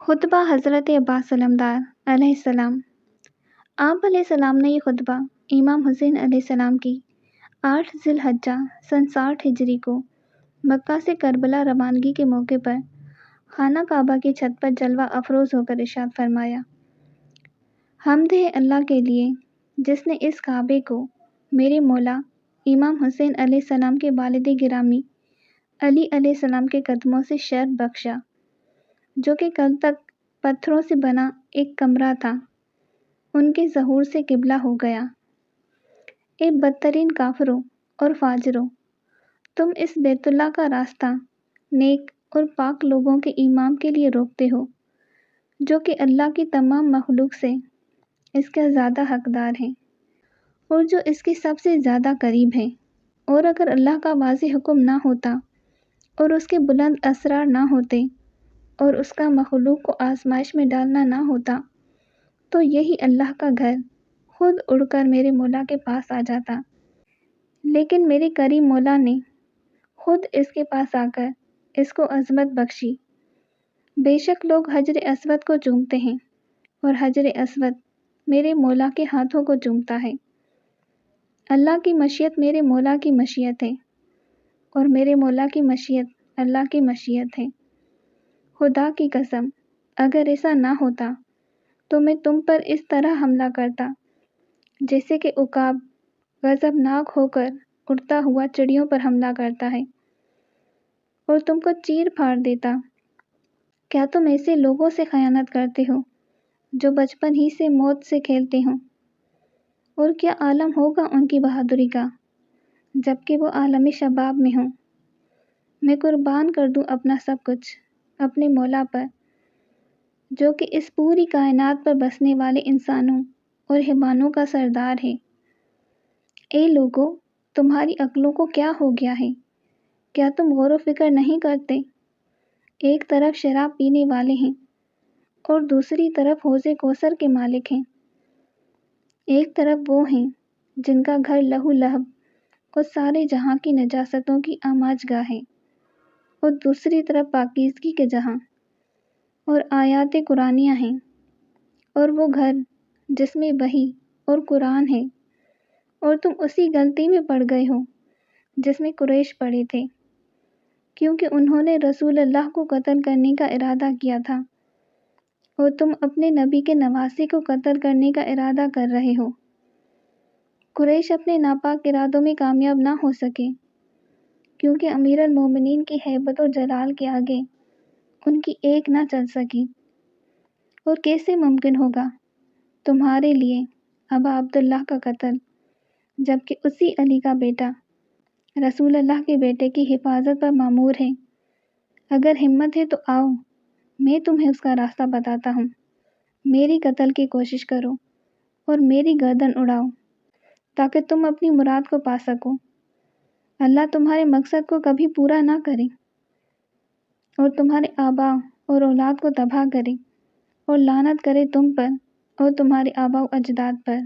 خطبہ حضرت عباس علمدار علیہ السلام۔ آپ علیہ السلام نے یہ خطبہ امام حسین علیہ السلام کی 8 ذی الحجہ سن 60 ہجری کو مکہ سے کربلا روانگی کے موقع پر خانہ کعبہ کی چھت پر جلوہ افروز ہو کر ارشاد فرمایا: حمد ہے اللہ کے لیے جس نے اس کعبے کو میرے مولا امام حسین علیہ السلام کے والد گرامی علی علیہ السلام کے قدموں سے شرف بخشا، جو کہ کل تک پتھروں سے بنا ایک کمرہ تھا، ان کے ظہور سے قبلہ ہو گیا۔ اے بدترین کافروں اور فاجروں، تم اس بیت اللہ کا راستہ نیک اور پاک لوگوں کے ایمان کے لیے روکتے ہو، جو کہ اللہ کی تمام مخلوق سے اس کا زیادہ حقدار ہیں اور جو اس کے سب سے زیادہ قریب ہیں۔ اور اگر اللہ کا واضح حکم نہ ہوتا اور اس کے بلند اسرار نہ ہوتے اور اس کا مخلوق کو آزمائش میں ڈالنا نہ ہوتا تو یہی اللہ کا گھر خود اڑ کر میرے مولا کے پاس آ جاتا، لیکن میرے کریم مولا نے خود اس کے پاس آ کر اس کو عظمت بخشی۔ بے شک لوگ حجر اسود کو چومتے ہیں اور حجر اسود میرے مولا کے ہاتھوں کو چومتا ہے۔ اللہ کی مشیت میرے مولا کی مشیت ہے اور میرے مولا کی مشیت اللہ کی مشیت ہے۔ خدا کی قسم، اگر ایسا نہ ہوتا تو میں تم پر اس طرح حملہ کرتا جیسے کہ عقاب غضبناک ہو کر اڑتا ہوا چڑیوں پر حملہ کرتا ہے اور تم کو چیر پھاڑ دیتا۔ کیا تم ایسے لوگوں سے خیانت کرتے ہو جو بچپن ہی سے موت سے کھیلتے ہوں؟ اور کیا عالم ہوگا ان کی بہادری کا جبکہ وہ عالم شباب میں ہوں؟ میں قربان کر دوں اپنا سب کچھ اپنے مولا پر، جو کہ اس پوری کائنات پر بسنے والے انسانوں اور حیوانوں کا سردار ہے۔ اے لوگو، تمہاری عقلوں کو کیا ہو گیا ہے؟ کیا تم غور و فکر نہیں کرتے؟ ایک طرف شراب پینے والے ہیں اور دوسری طرف حوض کوثر کے مالک ہیں۔ ایک طرف وہ ہیں جن کا گھر لہو لہب اور سارے جہاں کی نجاستوں کی آماج گاہ ہے، اور دوسری طرف پاکیزگی کے جہاں اور آیات قرآنیہ ہیں، اور وہ گھر جس میں وحی اور قرآن ہے، اور تم اسی غلطی میں پڑ گئے ہو جس میں قریش پڑے تھے، کیونکہ انہوں نے رسول اللہ کو قتل کرنے کا ارادہ کیا تھا اور تم اپنے نبی کے نواسے کو قتل کرنے کا ارادہ کر رہے ہو۔ قریش اپنے ناپاک ارادوں میں کامیاب نہ ہو سکے کیونکہ امیر المومنین کی ہیبت و جلال کے آگے ان کی ایک نہ چل سکی۔ اور کیسے ممکن ہوگا تمہارے لیے ابا عبداللہ کا قتل جبکہ اسی علی کا بیٹا رسول اللہ کے بیٹے کی حفاظت پر مامور ہے؟ اگر ہمت ہے تو آؤ، میں تمہیں اس کا راستہ بتاتا ہوں، میری قتل کی کوشش کرو اور میری گردن اڑاؤ تاکہ تم اپنی مراد کو پا سکو۔ اللہ تمہارے مقصد کو کبھی پورا نہ کرے اور تمہارے آباء اور اولاد کو تباہ کرے اور لعنت کرے تم پر اور تمہارے آباء و اجداد پر۔